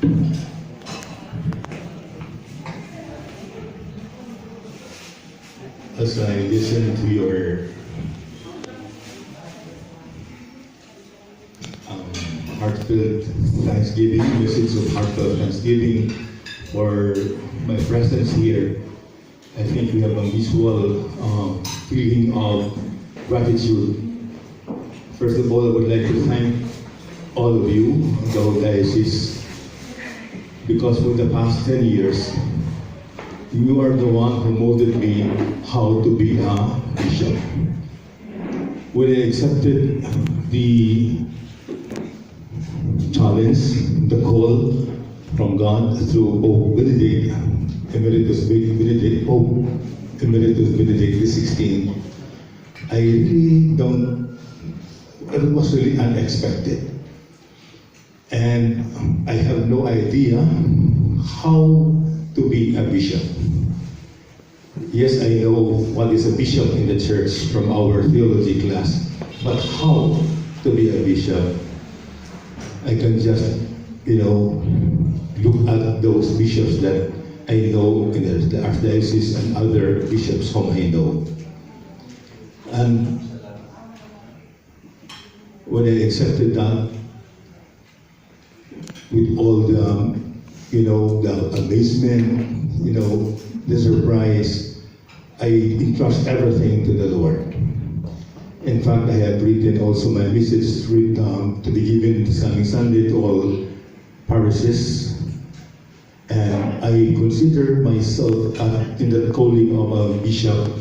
As I listen to your heartfelt thanksgiving, message of heartfelt thanksgiving for my presence here, I think we have a mutual feeling of gratitude. First of all, I would like to thank all of you, the whole diocese, because for the past 10 years, you are the one who molded me how to be a bishop. When I accepted the challenge, the call from God through Pope Benedict, Emeritus Benedict, Pope Emeritus Benedict XVI, it was really unexpected. And I have no idea how to be a bishop. Yes, I know what is a bishop in the church from our theology class, but how to be a bishop? I can just, look at those bishops that I know in the archdiocese and other bishops whom I know. And when I accepted that, with all the, the amazement, the surprise, I entrust everything to the Lord. In fact, I have written also my message to be given this coming Sunday to all parishes. And I consider myself in the calling of a bishop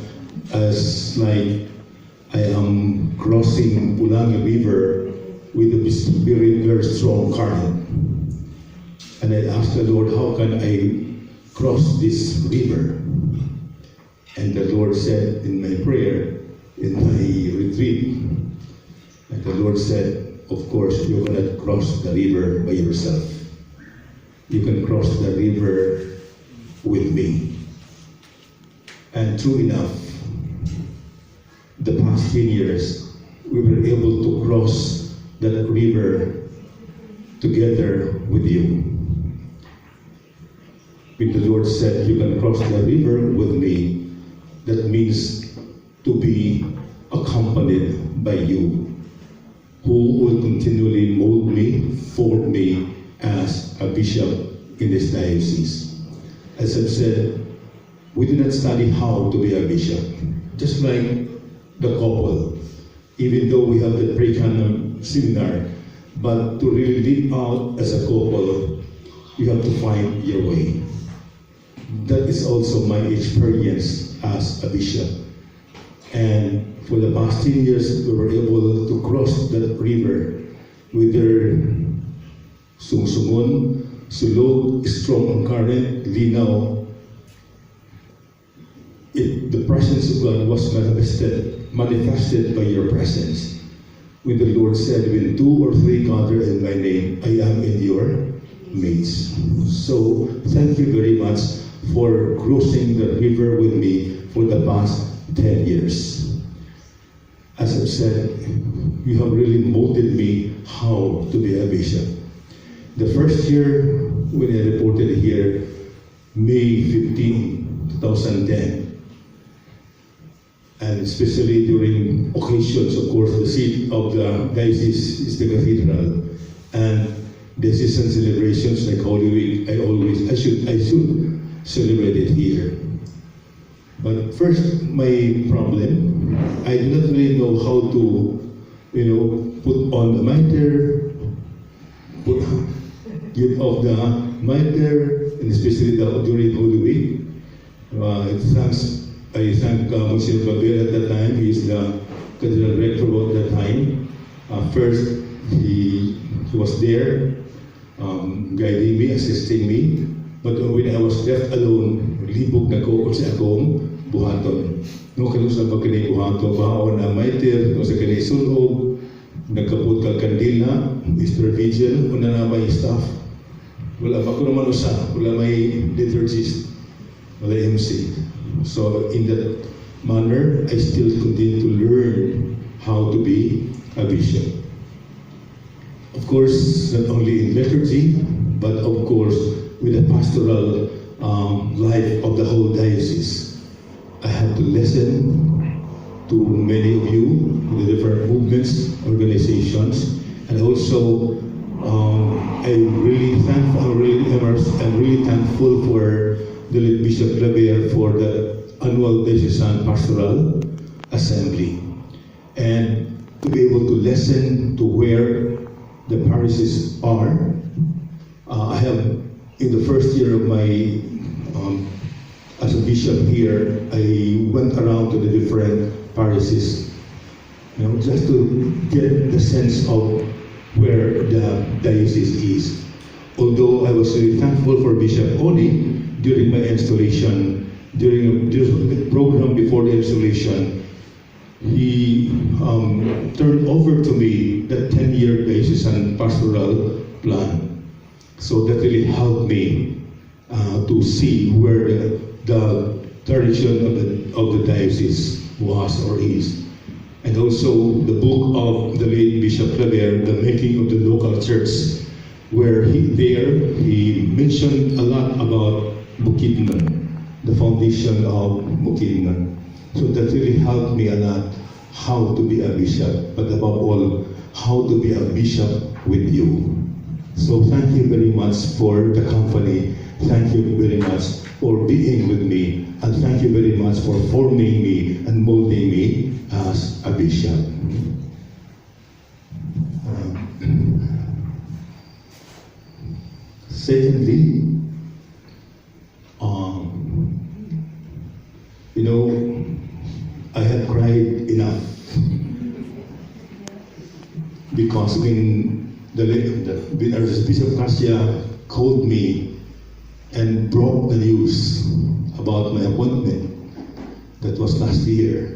as like I am crossing Pulangi River with a very, very strong current. And I asked the Lord, how can I cross this river? And the Lord said in my prayer, in my retreat, and the Lord said, of course, you're going to cross the river by yourself. You can cross the river with me. And true enough, the past 10 years, we were able to cross that river together with you. When the Lord said, you can cross the river with me, that means to be accompanied by you, who will continually mold me, form me as a bishop in this diocese. As I've said, we do not study how to be a bishop. Just like the couple, even though we have the pre-canon seminar, but to really live out as a couple, you have to find your way. That is also my experience as a bishop. And for the past 10 years, we were able to cross that river with their sungsungon, sulog, strong current, linaw. The presence of God was manifested by your presence. When the Lord said, when 2 or 3 gather in my name, I am in your midst. So thank you very much for crossing the river with me for the past 10 years. As I've said, you have really molded me how to be a bishop. The first year when I reported here, May 15, 2010, and especially during occasions, of course, the seat of the diocese is the cathedral, and diocesan celebrations like Holy Week, I should celebrate it here. But first, my problem, I do not really know how to, put on the mitre, get off the mitre, and especially during Holy Week. I thank Monsignor Babel at that time. He is the cathedral rector at that time. First, he was there, guiding me, assisting me. But when I was left alone, libog na ko sa akong buhaton. No kanus na pagkanay buhaton, bahaon na mitre, no sa kanay sunog, nagkapot ka kandila, Easter Vigil, una na may staff. Wala pa ko naman usa, wala may liturgist, wala MC. So in that manner, I still continue to learn how to be a bishop. Of course, not only in liturgy, but of course, with the pastoral life of the whole diocese, I have to listen to many of you, the different movements, organizations, and also I'm really thankful for the late Bishop Revoir for the annual Diocesan Pastoral Assembly, and to be able to listen to where the parishes are. I have, in the first year of my as a bishop here, I went around to the different parishes, just to get the sense of where the diocese is. Although I was really thankful for Bishop Oni during my installation, during the program before the installation, he turned over to me the 10-year diocesan pastoral plan. So that really helped me to see where the direction of the diocese was or is. And also the book of the late Bishop Revoir, The Making of the Local Church, where he mentioned a lot about Bukidnon, the foundation of Bukidnon. So that really helped me a lot how to be a bishop, but above all, how to be a bishop with you. So thank you very much for the company. Thank you very much for being with me, and thank you very much for forming me and molding me as a bishop. Secondly, I have cried enough because when Bishop Cassia called me and brought the news about my appointment, that was last year.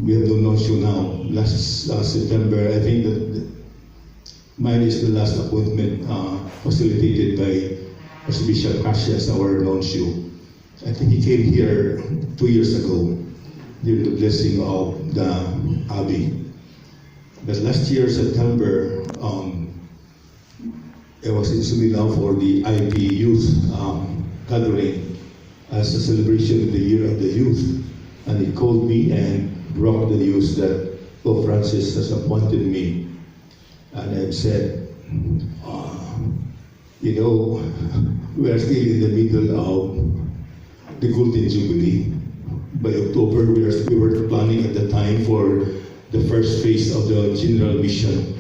We have no show now. Last September, I think that mine is the last appointment facilitated by Archbishop Cassia as our nuncio. I think he came here 2 years ago during the blessing of the Abbey. But last year, September, I was in Sumilao for the IP Youth gathering as a celebration of the Year of the Youth. And he called me and brought the news that Pope Francis has appointed me. And I said, we are still in the middle of the Golden Jubilee. By October, we were planning at the time for the first phase of the General Mission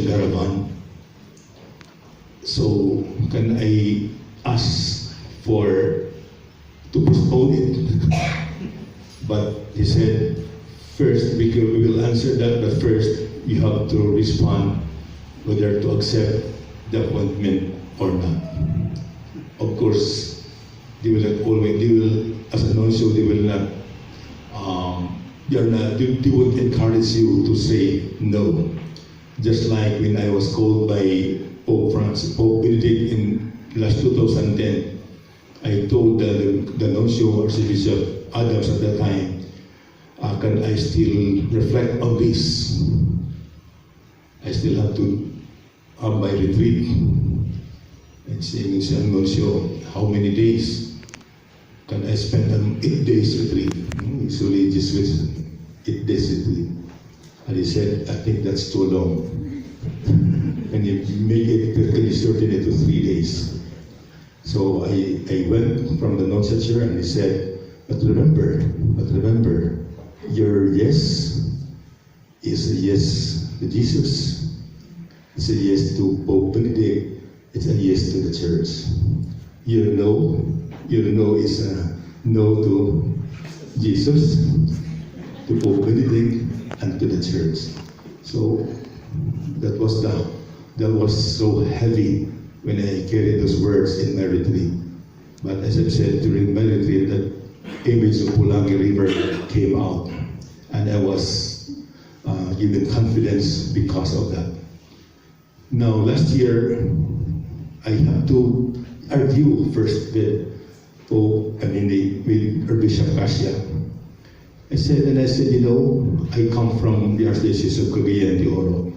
Caravan. So can I ask to postpone it? But he said, first, we will answer that, but first you have to respond whether to accept the appointment or not. Of course, they will as a nuncio, they won't encourage you to say no. Just like when I was called by Pope Benedict in last 2010, I told the nuncio, Archbishop Adams at that time, can I still reflect on this? I still have to have my retreat. And saying, nuncio, how many days can I spend an 8 days retreat? Usually just with 8 days retreat. And he said, I think that's too long. And you make it, can you shorten it to 3 days? So I went from the nunciature and he said, but remember, your yes is a yes to Jesus. It's a yes to Pope Benedict. It's a yes to the church. Your no is a no to Jesus, to Pope Benedict, and to the church. So that was so heavy when I carried those words in my retreat. But as I said, during my retreat, that image of Pulangi River came out, and I was given confidence because of that. Now, last year, I had to argue first with Bishop Cassia. I said, I come from the Archdiocese of Cagayan de Oro.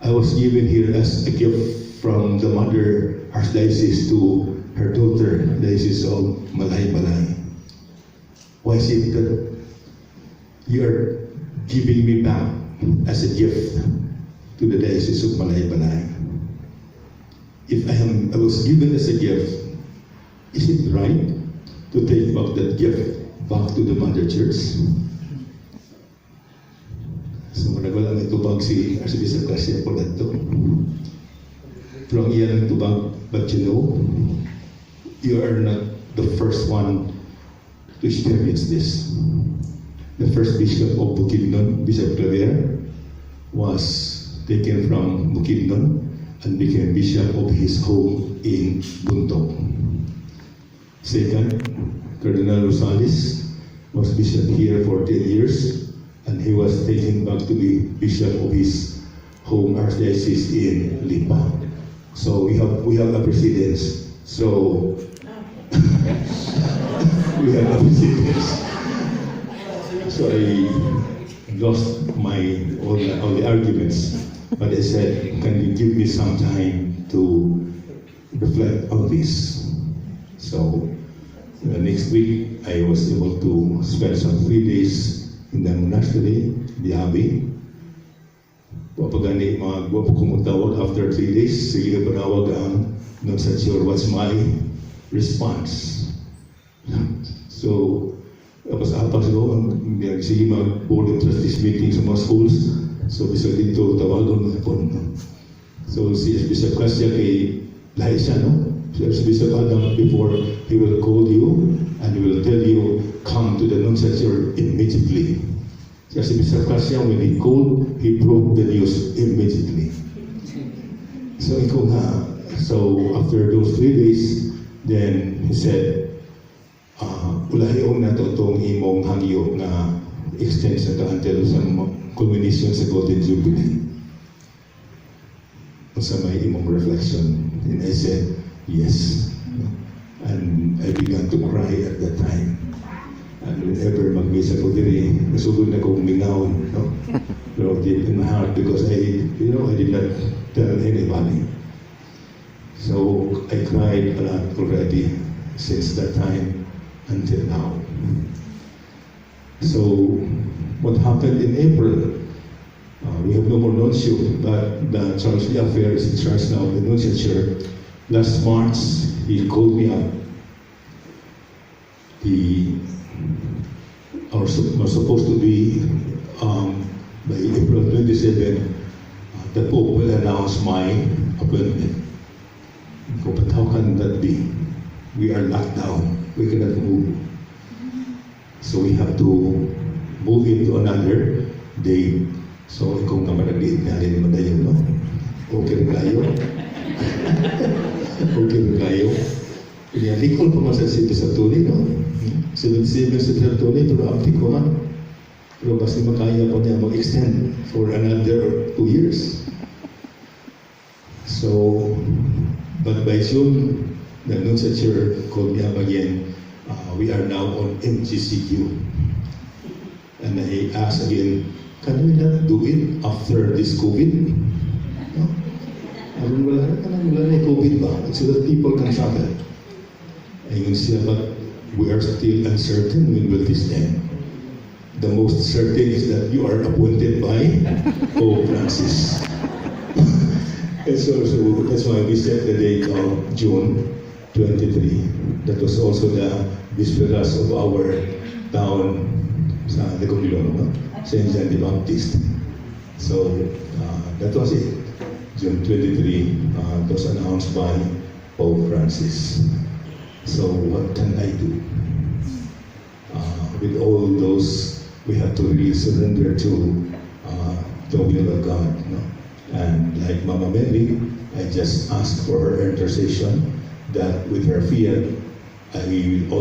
I was given here as a gift from the mother archdiocese to her daughter, Diocese of Malaybalay. Why is it that you are giving me back as a gift to the Diocese of Malaybalay? If I was given as a gift, is it right to take back that gift back to the Mother Church? So wala may tubag si Archbishop Garcia po dito. Pero ang iyan ang tubag, but you know, you are not the first one to experience this. The first bishop of Bukidnon, Bishop Revoir, was taken from Bukidnon and became bishop of his home in Buntok. Second, Cardinal Rosales was bishop here for 10 years, and he was taken back to be bishop of his home archdiocese in Lipa. So we have a precedence. So we have a precedence. So I lost all the arguments, but I said, can you give me some time to reflect on this? So next week, I was able to spend some 3 days in the monastery, the abbey. Papagani, kumutawag after 3 days, sige na panawag ang not so sure what's my response. So, tapos apat ko, sige mag-board of trustees meeting sa mga schools. So, bisa dito, tawagon po. So, si Bishop Cassia kay lahi siya, no? Si Bishop Adam, before he will call you and he will tell you, come to the nunciature immediately. So, si Bishop Cassia, when he called, he broke the news immediately. So, ikaw nga. So, after those 3 days, then he said, ulahiong na to itong imong hangyo na extend sa until sa culmination sa Golden Jubilee. Sa may imong reflection. And I said, yes. And I began to cry at that time. And whenever mag-misa ko diri, nasugod na kong mingaw, no? Pero deep in my heart because I did not tell anybody. So I cried a lot already since that time until now. So what happened in April? We have no more nuncio, but the churchly affairs in charge now, the nunciature. Last March, he called me up. We're supposed to be by April 27, the Pope will announce my appointment. But how can that be? We are locked down. We cannot move. So we have to move into another day. So kung naman nag-iit na rin naman tayo, no? Okay rin tayo. Okay rin tayo. Inialikol pa man sa Tuloy, no? 77 sa Tuloy, pero aptik ko man. Pero basta makaya pa niya mag-extend for another 2 years. So, but by June, the nunciature called me up again. We are now on MGCQ. And I asked again, can we not do it after this COVID? No? Wala na COVID ba? So that people can travel. Ayun siya, but we are still uncertain when will this end. The most certain is that you are appointed by Pope Francis. And so that's why we set the date of June 23. That was also the Bisperas of our town sa Legomilon, no? Saint John the Baptist. So that was it. June 23 was announced by Pope Francis. So what can I do? With all those, we have to really surrender to the will of God. No? And like Mama Mary, I just asked for her intercession that with her fiat, I will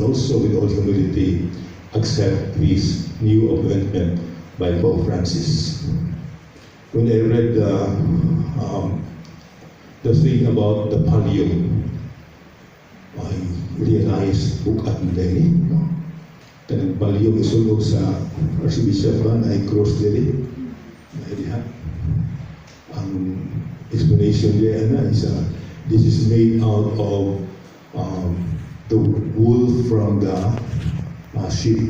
also with all humility accept this new appointment by Pope Francis. When I read the thing about the pallium, I realized bukat na dahil, no? Kanang pallium isulog sa Archbishop ay cross diri. Ang explanation there is this is made out of the wool from the sheep.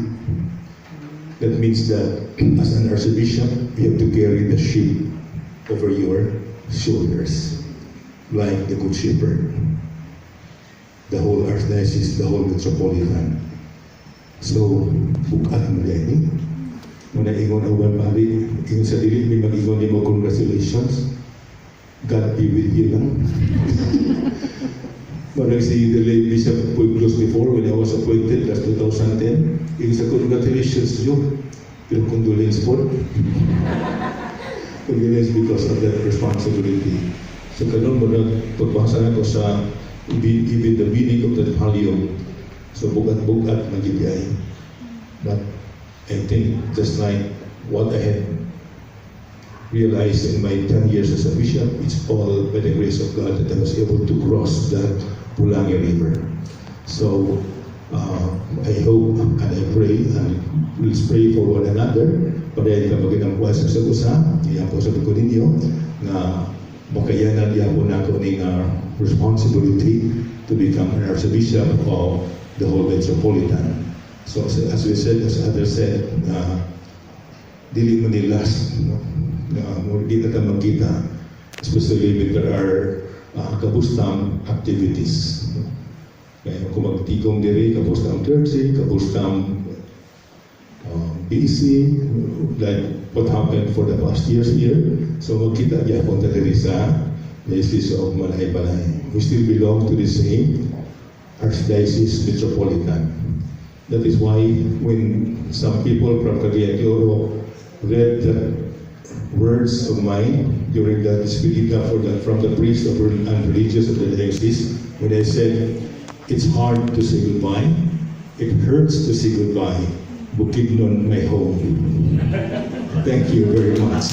That means that as an archbishop, you have to carry the sheep over your shoulders, like the good shepherd. The whole archdiocese, the whole metropolitan. So, bukat mo din. Muna ingon awan pari, ingon sa dili, may mag-ingon mo congratulations. God be with you lang. When I see the late Bishop Pueblos before, when I was appointed last 2010, ingon sa congratulations to you. Your condolence po. Condolence because of that responsibility. So kanon mo pagbasa na ko sa even the meaning of that palio. So bugat-bugat magibiyay. But I think just like what I had realized in my 10 years as a bishop, it's all by the grace of God that I was able to cross that Pulangi River. So I hope and I pray and let's pray for one another. Padayon ka magandang buwas sa usa. Iyan po sa ko ninyo na makayanan niya po na kuning responsibility to become an archbishop of the whole metropolitan. So as we said, as others said, dili man ni last, di na magkita, especially when there are kabustang activities. Kaya kung magtigong diri, kabustang clergy, kabustang busy, like what happened for the past years here. So magkita niya po diri sa Diocese of Malaybalay. We still belong to the same Archdiocese Metropolitan. That is why when some people from Cagayan de Oro read the words of mine during the despedida from the priest and religious of the diocese, when I said, it's hard to say goodbye, it hurts to say goodbye, Bukidnon, my home. Thank you very much.